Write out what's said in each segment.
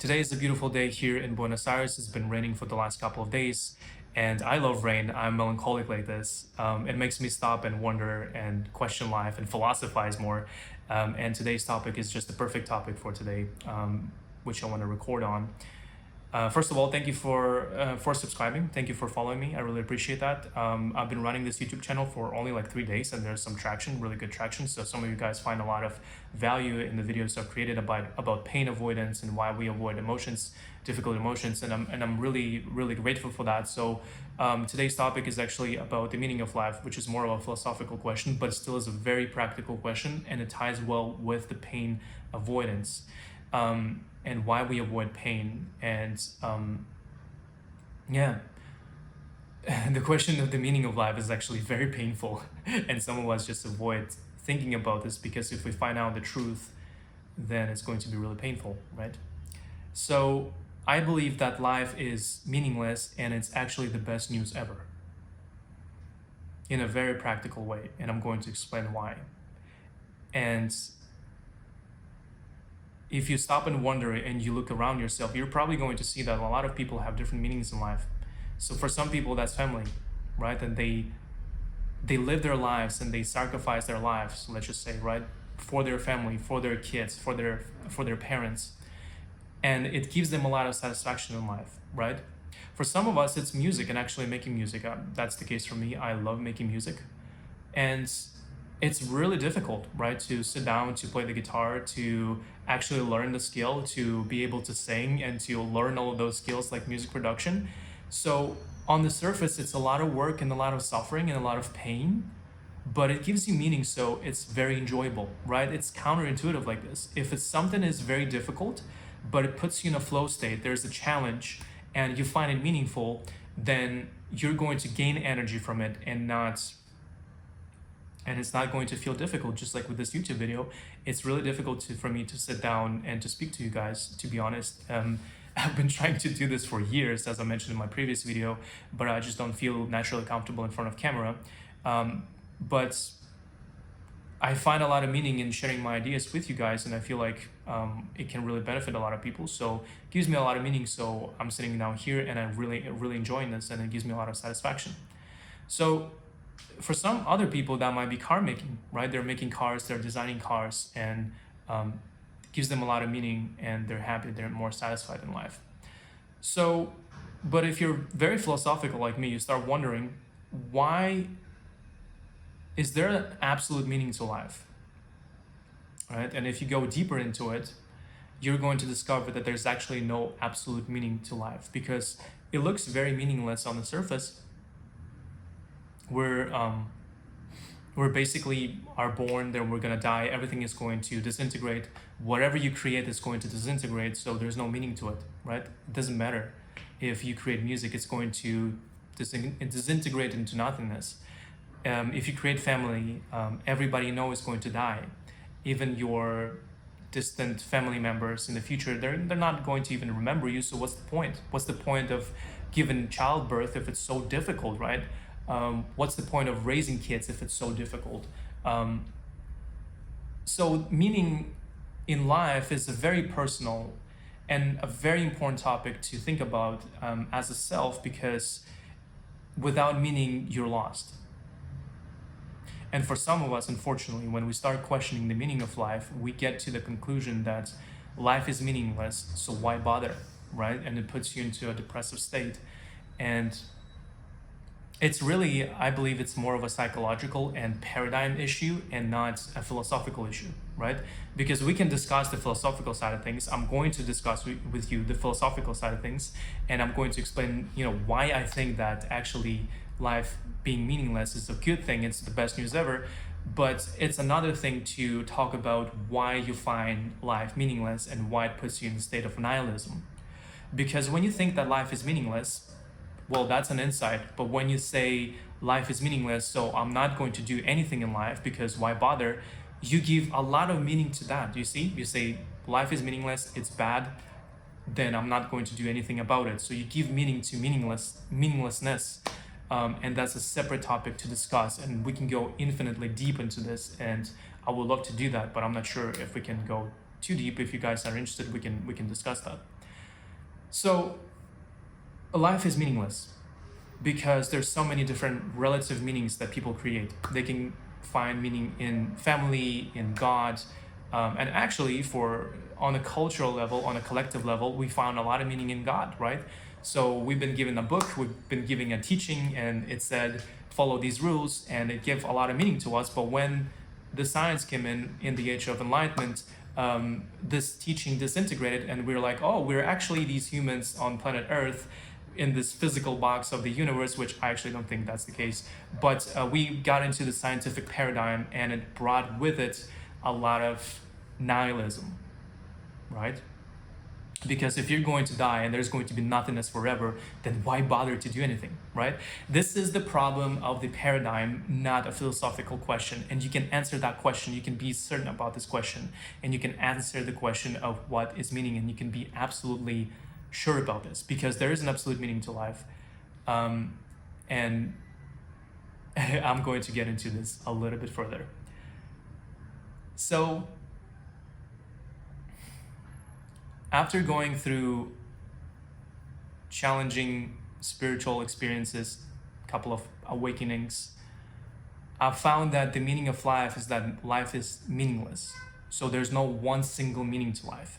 Today is a beautiful day here in Buenos Aires. It's been raining for the last couple of days, and I love rain. I'm melancholic like this. It makes me stop and wonder and question life and philosophize more. And today's topic is just the perfect topic for today, which I want to record on. First of all, thank you for subscribing. Thank you for following me. I really appreciate that. I've been running this YouTube channel for only like 3 days, and there's some traction, really good traction. So some of you guys find a lot of value in the videos I've created about pain avoidance and why we avoid emotions, difficult emotions, and I'm really grateful for that. So today's topic is actually about the meaning of life, which is more of a philosophical question, but still is a very practical question, and it ties well with the pain avoidance. And why we avoid pain. And yeah, the question of the meaning of life is actually very painful. And some of us just avoid thinking about this because if we find out the truth, then it's going to be really painful, right? So I believe that life is meaningless, and it's actually the best news ever in a very practical way. And I'm going to explain why. And if you stop and wonder and you look around yourself, you're probably going to see that a lot of people have different meanings in life. So for some people, that's family, right? And they live their lives and they sacrifice their lives, let's just say, right, for their family, for their kids, for their parents, and it gives them a lot of satisfaction in life, right? For some of us, it's music and actually making music. That's the case for me. I love making music, and it's really difficult, right, to sit down, to play the guitar, to actually learn the skill, to be able to sing, and to learn all of those skills like music production. So on the surface, it's a lot of work and a lot of suffering and a lot of pain, but it gives you meaning, so it's very enjoyable, right? It's counterintuitive like this. If it's something is very difficult, but it puts you in a flow state, there's a challenge, and you find it meaningful, then you're going to gain energy from it and it's not going to feel difficult. Just like with this YouTube video, it's really difficult for me to sit down and to speak to you guys, to be honest. I've been trying to do this for years, as I mentioned in my previous video, but I just don't feel naturally comfortable in front of camera. But I find a lot of meaning in sharing my ideas with you guys, and I feel like it can really benefit a lot of people. So it gives me a lot of meaning. So I'm sitting down here and I'm really enjoying this, and it gives me a lot of satisfaction. So for some other people, that might be car making, right? They're making cars, they're designing cars, and gives them a lot of meaning, and they're happy, they're more satisfied in life. So, but if you're very philosophical like me, you start wondering, why is there an absolute meaning to life, right? And if you go deeper into it, you're going to discover that there's actually no absolute meaning to life, because it looks very meaningless on the surface. We're basically are born, then we're gonna die, everything is going to disintegrate, whatever you create is going to disintegrate, so there's no meaning to it, right? It doesn't matter if you create music, it's going to disintegrate into nothingness. If you create family, everybody you know is going to die. Even your distant family members in the future, they're not going to even remember you, so what's the point? What's the point of giving childbirth if it's so difficult, right? What's the point of raising kids if it's so difficult? So meaning in life is a very personal and a very important topic to think about as a self, because without meaning, you're lost. And for some of us, unfortunately, when we start questioning the meaning of life, we get to the conclusion that life is meaningless, so why bother, right? And it puts you into a depressive state. And it's really, I believe it's more of a psychological and paradigm issue and not a philosophical issue, right? Because we can discuss the philosophical side of things. I'm going to discuss with you the philosophical side of things, and I'm going to explain, why I think that actually life being meaningless is a good thing. It's the best news ever. But it's another thing to talk about why you find life meaningless and why it puts you in a state of nihilism. Because when you think that life is meaningless, well, that's an insight. But when you say life is meaningless, so I'm not going to do anything in life because why bother, you give a lot of meaning to that. You see, you say life is meaningless, it's bad, then I'm not going to do anything about it. So you give meaning to meaninglessness. And that's a separate topic to discuss, and we can go infinitely deep into this, and I would love to do that, but I'm not sure if we can go too deep. If you guys are interested, we can discuss that. So life is meaningless because there's so many different relative meanings that people create. They can find meaning in family, in God, and actually, for on a cultural level, on a collective level, we found a lot of meaning in God, right? So we've been given a book, we've been given a teaching, and it said follow these rules, and it gave a lot of meaning to us. But when the science came in the age of enlightenment, this teaching disintegrated, and we're like, oh, we're actually these humans on planet Earth in this physical box of the universe, which I actually don't think that's the case. But we got into the scientific paradigm, and it brought with it a lot of nihilism, right? Because if you're going to die and there's going to be nothingness forever, then why bother to do anything, right? This is the problem of the paradigm, not a philosophical question. And you can answer that question, you can be certain about this question, and you can answer the question of what is meaning, and you can be absolutely sure about this, because there is an absolute meaning to life. And I'm going to get into this a little bit further. So after going through challenging spiritual experiences, a couple of awakenings, I found that the meaning of life is that life is meaningless. So there's no one single meaning to life.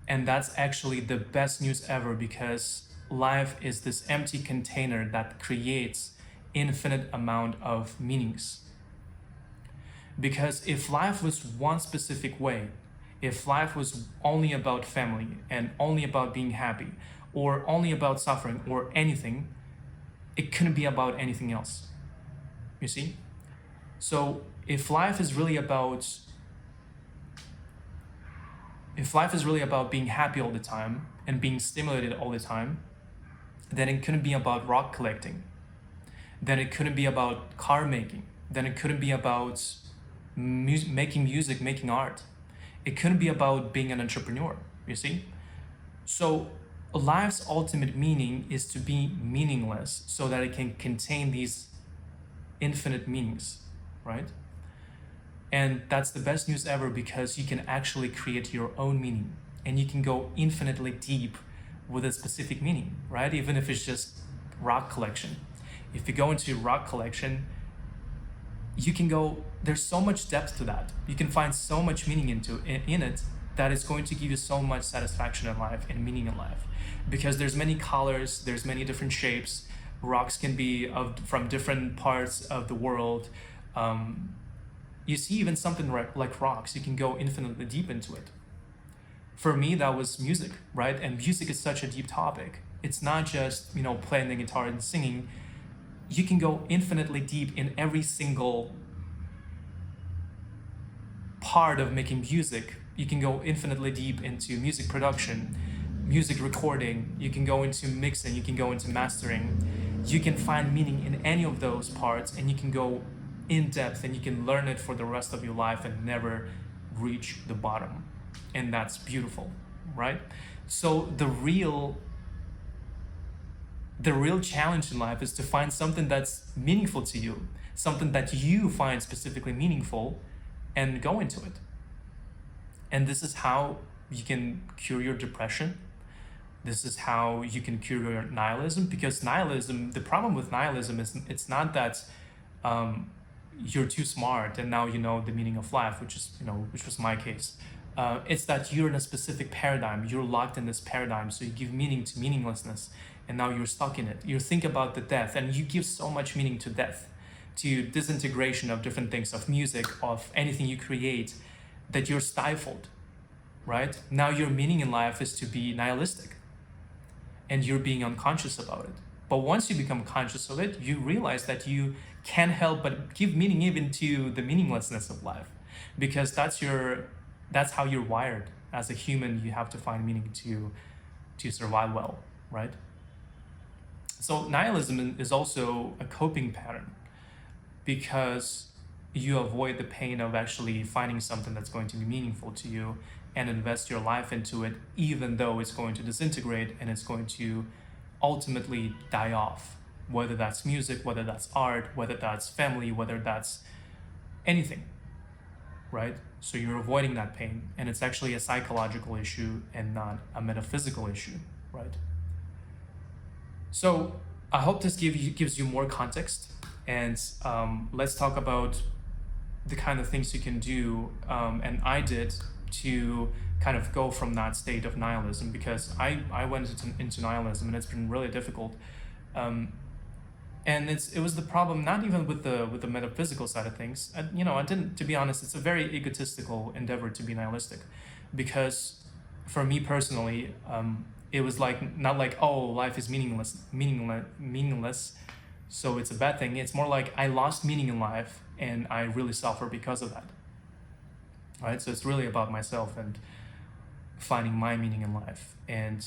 And that's actually the best news ever, because life is this empty container that creates infinite amount of meanings. Because if life was one specific way, if life was only about family and only about being happy or only about suffering or anything, it couldn't be about anything else. You see? So if life is really about being happy all the time and being stimulated all the time, then it couldn't be about rock collecting. Then it couldn't be about car making. Then it couldn't be about making music, making art. It couldn't be about being an entrepreneur, you see? So life's ultimate meaning is to be meaningless so that it can contain these infinite meanings, right? And that's the best news ever, because you can actually create your own meaning, and you can go infinitely deep with a specific meaning, right? Even if it's just rock collection. If you go into rock collection, you can go, there's so much depth to that. You can find so much meaning in it that it's going to give you so much satisfaction in life and meaning in life. Because there's many colors, there's many different shapes. Rocks can be from different parts of the world. You see even something like rocks, you can go infinitely deep into it. For me, that was music, right? And music is such a deep topic. It's not just, playing the guitar and singing. You can go infinitely deep in every single part of making music. You can go infinitely deep into music production, music recording. You can go into mixing, you can go into mastering. You can find meaning in any of those parts, and you can go in depth, and you can learn it for the rest of your life and never reach the bottom. And that's beautiful, right? So the real challenge in life is to find something that's meaningful to you, something that you find specifically meaningful, and go into it. And this is how you can cure your depression. This is how you can cure your nihilism, because nihilism, the problem with nihilism is it's not that you're too smart and now you know the meaning of life, which was my case. It's that you're in a specific paradigm, you're locked in this paradigm, so you give meaning to meaninglessness, and now you're stuck in it. You think about the death, and you give so much meaning to death, to disintegration of different things, of music, of anything you create, that you're stifled, right? Now your meaning in life is to be nihilistic, and you're being unconscious about it. But once you become conscious of it, you realize that you can't help but give meaning even to the meaninglessness of life, because that's how you're wired as a human. You have to find meaning to survive well, right? So nihilism is also a coping pattern, because you avoid the pain of actually finding something that's going to be meaningful to you and invest your life into it, even though it's going to disintegrate and it's going to ultimately die off, whether that's music, whether that's art, whether that's family, whether that's anything, right? So you're avoiding that pain, and it's actually a psychological issue and not a metaphysical issue, right? So I hope this gives you more context, and let's talk about the kind of things you can do, and I did, to kind of go from that state of nihilism, because I went into nihilism, and it's been really difficult. And it was the problem not even with the metaphysical side of things. I didn't, to be honest, it's a very egotistical endeavor to be nihilistic, because for me personally, it was like, not like, oh, life is meaningless, so it's a bad thing. It's more like I lost meaning in life, and I really suffer because of that. Right? So it's really about myself and finding my meaning in life. And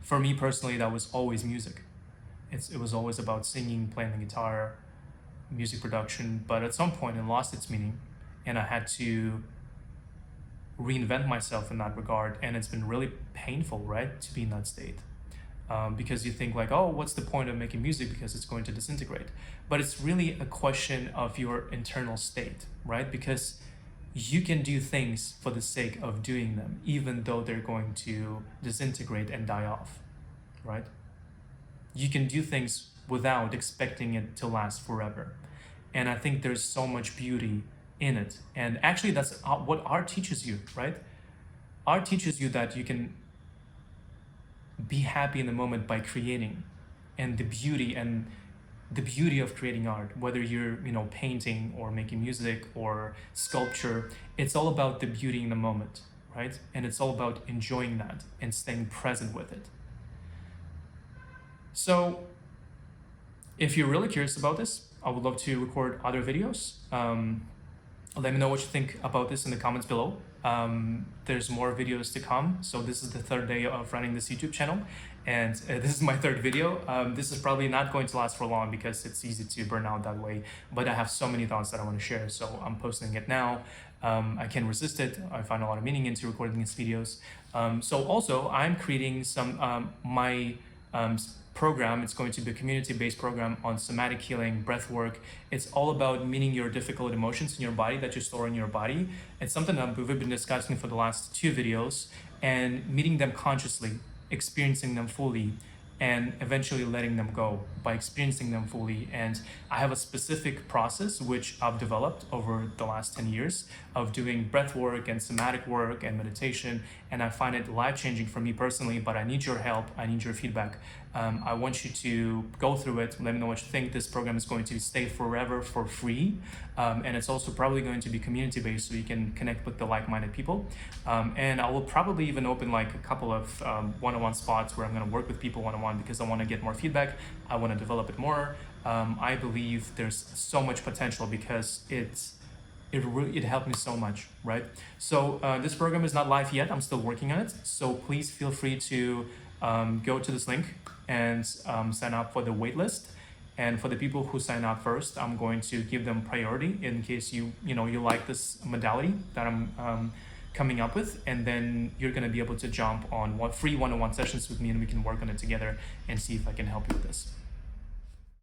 for me personally, that was always music. It was always about singing, playing the guitar, music production. But at some point, it lost its meaning, and I had to reinvent myself in that regard. And it's been really painful, right, to be in that state. Because you think like, oh, what's the point of making music, because it's going to disintegrate? But it's really a question of your internal state, right? Because you can do things for the sake of doing them, even though they're going to disintegrate and die off, right? You can do things without expecting it to last forever. And I think there's so much beauty in it. And actually, that's what art teaches you, right? Art teaches you that you can be happy in the moment by creating, and the beauty of creating art, whether you're painting or making music or sculpture, it's all about the beauty in the moment, right? And it's all about enjoying that and staying present with it. So if you're really curious about this, I would love to record other videos. Let me know what you think about this in the comments below. There's more videos to come. So this is the third day of running this YouTube channel, and this is my third video. This is probably not going to last for long, because it's easy to burn out that way, but I have so many thoughts that I want to share, so I'm posting it now. I can't resist it. I find a lot of meaning into recording these videos. So also, I'm creating my program. It's going to be a community-based program on somatic healing, breath work. It's all about meeting your difficult emotions in your body that you store in your body. It's something that we've been discussing for the last 2 videos, and meeting them consciously, experiencing them fully, and eventually letting them go by experiencing them fully. And I have a specific process which I've developed over the last 10 years of doing breath work and somatic work and meditation, and I find it life-changing for me personally, but I need your help, I need your feedback. I want you to go through it, let me know what you think. This program is going to stay forever for free, and it's also probably going to be community-based, so you can connect with the like-minded people. And I will probably even open like a couple of one-on-one spots where I'm going to work with people one-on-one, because I want to get more feedback. I want to develop it more. I believe there's so much potential, because it helped me so much, right? So this program is not live yet. I'm still working on it. So please feel free to go to this link and sign up for the waitlist. And for the people who sign up first, I'm going to give them priority in case you like this modality that I'm coming up with, and then you're going to be able to jump on free one-on-one sessions with me, and we can work on it together and see if I can help you with this.